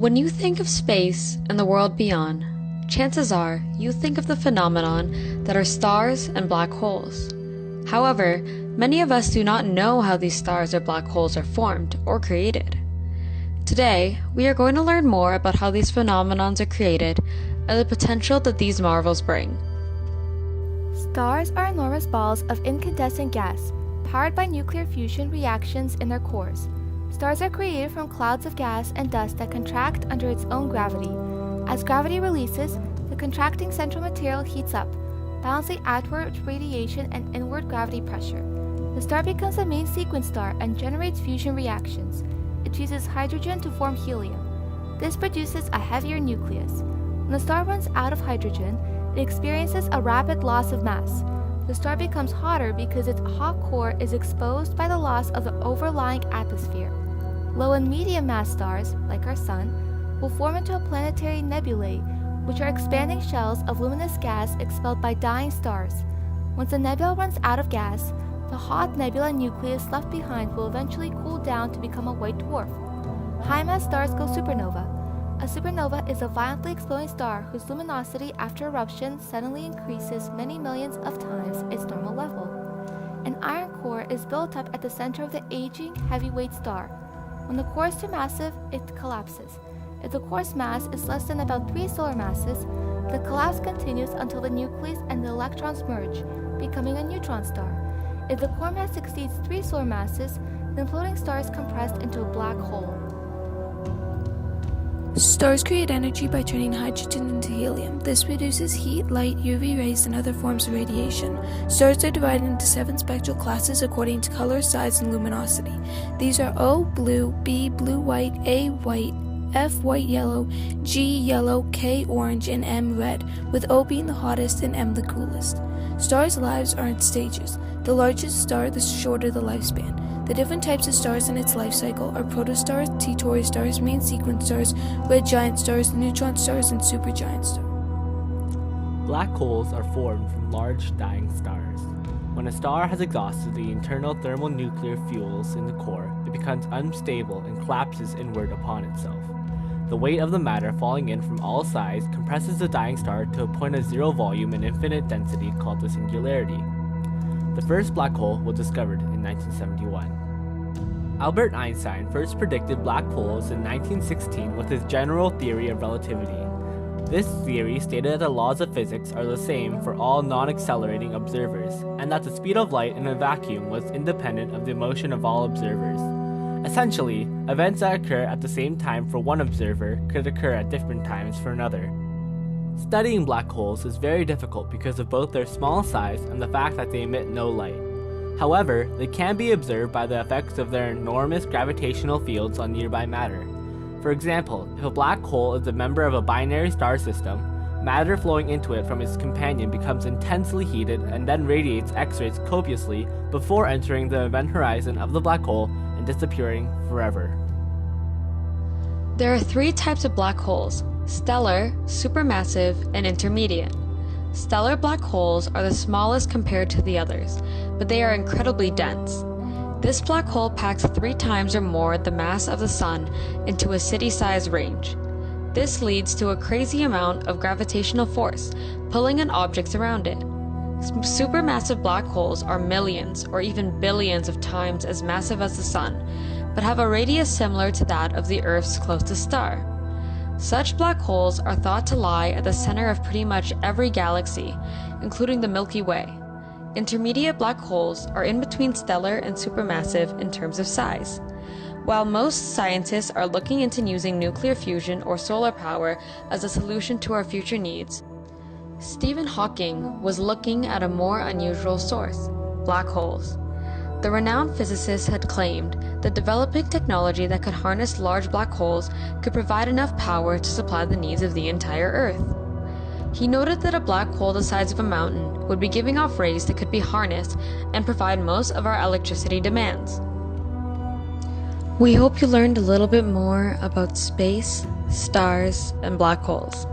When you think of space and the world beyond, chances are you think of the phenomenon that are stars and black holes. However, many of us do not know how these stars or black holes are formed or created. Today, we are going to learn more about how these phenomenons are created and the potential that these marvels bring. Stars are enormous balls of incandescent gas, powered by nuclear fusion reactions in their cores. Stars are created from clouds of gas and dust that contract under its own gravity. As gravity releases, the contracting central material heats up, balancing outward radiation and inward gravity pressure. The star becomes a main sequence star and generates fusion reactions. It fuses hydrogen to form helium. This produces a heavier nucleus. When the star runs out of hydrogen, it experiences a rapid loss of mass. The star becomes hotter because its hot core is exposed by the loss of the overlying atmosphere. Low and medium mass stars, like our Sun, will form into a planetary nebulae, which are expanding shells of luminous gas expelled by dying stars. Once the nebula runs out of gas, the hot nebula nucleus left behind will eventually cool down to become a white dwarf. High-mass stars go supernova. A supernova is a violently exploding star whose luminosity after eruption suddenly increases many millions of times its normal level. An iron core is built up at the center of the aging heavyweight star. When the core is too massive, it collapses. If the core's mass is less than about 3 solar masses, the collapse continues until the nucleus and the electrons merge, becoming a neutron star. If the core mass exceeds 3 solar masses, the imploding star is compressed into a black hole. Stars create energy by turning hydrogen into helium. This produces heat, light, UV rays, and other forms of radiation. Stars are divided into 7 spectral classes according to color, size, and luminosity. These are O, blue, B, blue-white, A, white, F, white-yellow, G, yellow, K, orange, and M, red, with O being the hottest and M the coolest. Stars' lives are in stages. The larger the star, the shorter the lifespan. The different types of stars in its life cycle are protostars, T-Tauri stars, main sequence stars, red giant stars, neutron stars, and supergiant stars. Black holes are formed from large dying stars. When a star has exhausted the internal thermonuclear fuels in the core, it becomes unstable and collapses inward upon itself. The weight of the matter falling in from all sides compresses the dying star to a point of zero volume and infinite density called the singularity. The first black hole was discovered in 1971. Albert Einstein first predicted black holes in 1916 with his general theory of relativity. This theory stated that the laws of physics are the same for all non-accelerating observers, and that the speed of light in a vacuum was independent of the motion of all observers. Essentially, events that occur at the same time for one observer could occur at different times for another. Studying black holes is very difficult because of both their small size and the fact that they emit no light. However, they can be observed by the effects of their enormous gravitational fields on nearby matter. For example, if a black hole is a member of a binary star system, matter flowing into it from its companion becomes intensely heated and then radiates X-rays copiously before entering the event horizon of the black hole and disappearing forever. There are 3 types of black holes: stellar, supermassive, and intermediate. Stellar black holes are the smallest compared to the others, but they are incredibly dense. This black hole packs 3 times or more the mass of the Sun into a city-sized range. This leads to a crazy amount of gravitational force, pulling on objects around it. Supermassive black holes are millions or even billions of times as massive as the Sun, but have a radius similar to that of the Earth's closest star. Such black holes are thought to lie at the center of pretty much every galaxy, including the Milky Way. Intermediate black holes are in between stellar and supermassive in terms of size. While most scientists are looking into using nuclear fusion or solar power as a solution to our future needs, Stephen Hawking was looking at a more unusual source: black holes. The renowned physicist had claimed that developing technology that could harness large black holes could provide enough power to supply the needs of the entire Earth. He noted that a black hole the size of a mountain would be giving off rays that could be harnessed and provide most of our electricity demands. We hope you learned a little bit more about space, stars, and black holes.